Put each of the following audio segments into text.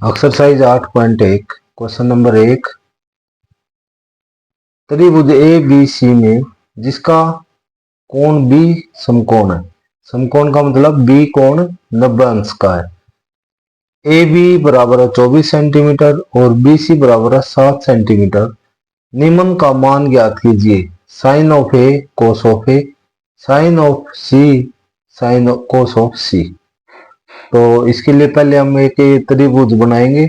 Exercise 8.1 question number 1। त्रिभुज A B C में जिसका कोण बी समकोण है। समकोण का मतलब बी कोण 90 अंश का है। ए बी बराबर है 24 सेंटीमीटर और बी सी बराबर है 7 सेंटीमीटर। निम्न का मान ज्ञात कीजिए। Sine of A cos of A, sine of C sine cos of C. तो इसके लिए पहले हम एक त्रिभुज बनाएंगे।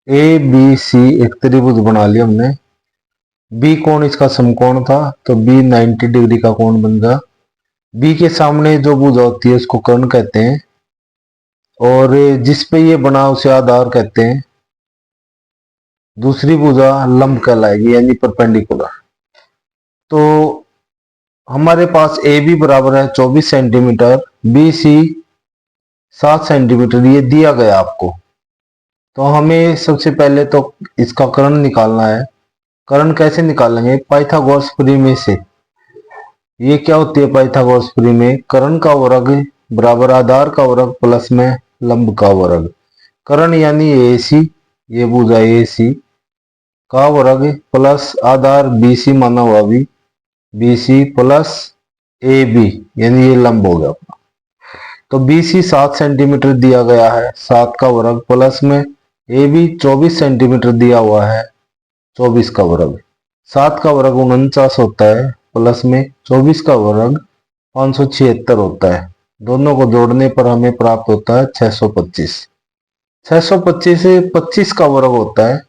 ए बी सी एक त्रिभुज बना लिया हमने। बी कोण इसका समकोण था तो बी 90 डिग्री का कोण बन गया। बी के सामने जो भुजा होती है उसको कर्ण कहते हैं और जिस पे ये बना उसे आधार कहते हैं। दूसरी भुजा लंब कहलाएगी यानी परपेंडिकुलर। तो हमारे पास ए बी बराबर है 24 सेंटीमीटर, बी सी 7 सेंटीमीटर ये दिया गया आपको। तो हमें सबसे पहले तो इसका कर्ण निकालना है। कर्ण कैसे निकालेंगे? पाइथागोरस प्रमेय से। ये क्या होती है पाइथागोरस प्रमेय? कर्ण का वर्ग बराबर आधार का वर्ग प्लस में लंब का वर्ग। कर्ण यानी ए सी, ये भुजा ए सी का वर्ग प्लस आधार बी सी माना हुआ भी B C plus A B यानी ये लंब हो गया। तो बी सी 7 सेंटीमीटर दिया गया है, 7 का वर्ग प्लस में ए बी 24 सेंटीमीटर दिया हुआ है, 24 का वर्ग। 7 का वर्ग 49 होता है प्लस में 24 का वर्ग 576 होता है। दोनों को जोड़ने पर हमें प्राप्त होता है 625। 625 से 25 का वर्ग होता है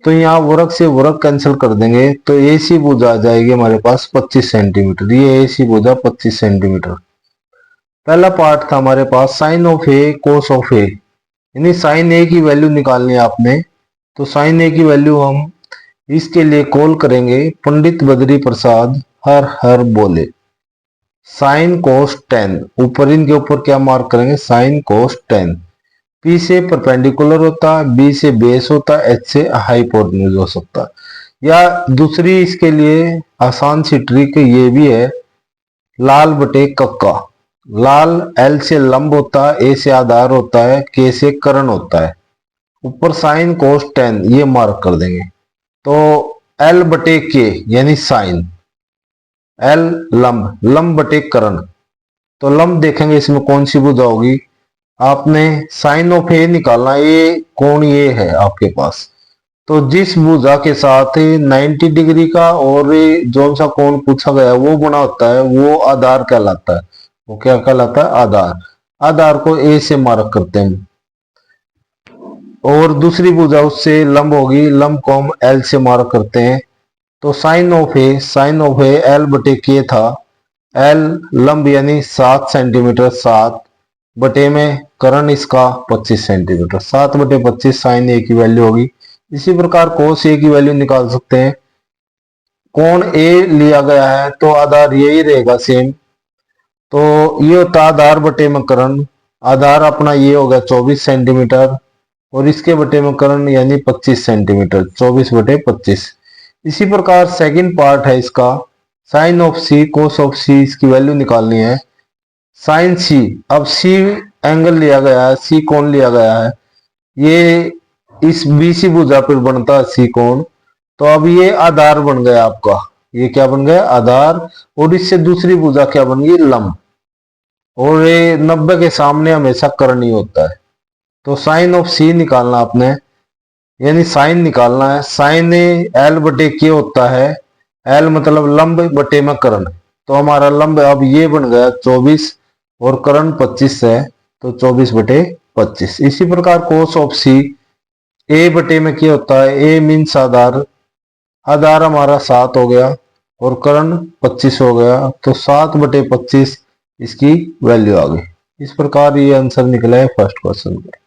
तो यहाँ वर्ग से वर्ग कैंसिल कर देंगे तो ए सी भुजा आ जाएगी हमारे पास 25 सेंटीमीटर। ये ए सी भुजा 25 सेंटीमीटर। पहला पार्ट था हमारे पास sine of A cos of A, यानी साइन ए की वैल्यू निकालनी है आपने। तो साइन ए की वैल्यू हम इसके लिए कॉल करेंगे पंडित बद्री प्रसाद हर हर बोले। साइन कोस 10 ऊपर इनके ऊपर क्या मार्क करेंगे? Sine cos 10। पी से परपेंडिकुलर होता है, बी से बेस होता है, एच से हाइपोटेन्यूज हो सकता है। या दूसरी इसके लिए आसान सी ट्रिक ये भी है, लाल बटे कक्का। लाल एल से लंब होता है, ए से आधार होता है, के से कर्ण होता है। ऊपर साइन कोस 10 ये मार्क कर देंगे। तो एल बटे के यानी साइन, एल लंब, लंब बटे कर्ण। तो लंब देखेंगे इसमें कौन सी भुजा होगी। आपने साइन ऑफ ए निकालना, ये कोण ये है आपके पास। तो जिस भुजा के साथ 90 डिग्री का और जो सा कोण पूछा गया है वो बना होता है वो आधार कहलाता है। वो क्या कहलाता है? आधार। आधार को ए से मार्क करते हैं और दूसरी भुजा उससे लंब होगी, लंब को हम एल से मार्क करते हैं। तो साइन ऑफ ए एल बटे के था। एल लंब यानी 7 सेंटीमीटर, 7 बटे में कर्ण इसका 25 सेंटीमीटर। 7 बटे 25 साइन ए की वैल्यू होगी। इसी प्रकार कोस ए की वैल्यू निकाल सकते हैं। कोण ए लिया गया है तो आधार यही रहेगा सेम। तो ये होता आधार बटे में कर्ण। आधार अपना ये होगा 24 सेंटीमीटर और इसके बटे में कर्ण यानी 25 सेंटीमीटर, 24 बटे 25। इसी प्रकार सेकंड पार्ट है इसका, sine of C cos of C, इसकी वैल्यू निकालनी है। साइन सी, अब सी एंगल लिया गया है, सी कोण लिया गया है, ये इस बीसी भुजा पर बनता है सी कोण। तो अब ये आधार बन गया आपका, ये क्या बन गया? आधार। और इससे दूसरी भुजा क्या बन गई? लंब। और ये 90 के सामने हमेशा कर्ण ही होता है। तो साइन ऑफ सी निकालना आपने, यानी साइन निकालना है। साइन एल बटे के होता है, एल मतलब लंब बटे में कर्ण। तो हमारा लंब अब ये बन गया 24 और कर्ण 25 है तो 24 बटे 25। इसी प्रकार कोस ऑफ सी, ए बटे में क्या होता है? ए मीन्स आधार, आधार हमारा 7 हो गया और कर्ण 25 हो गया तो 7 बटे 25 इसकी वैल्यू आ गई। इस प्रकार ये आंसर निकला है फर्स्ट क्वेश्चन का।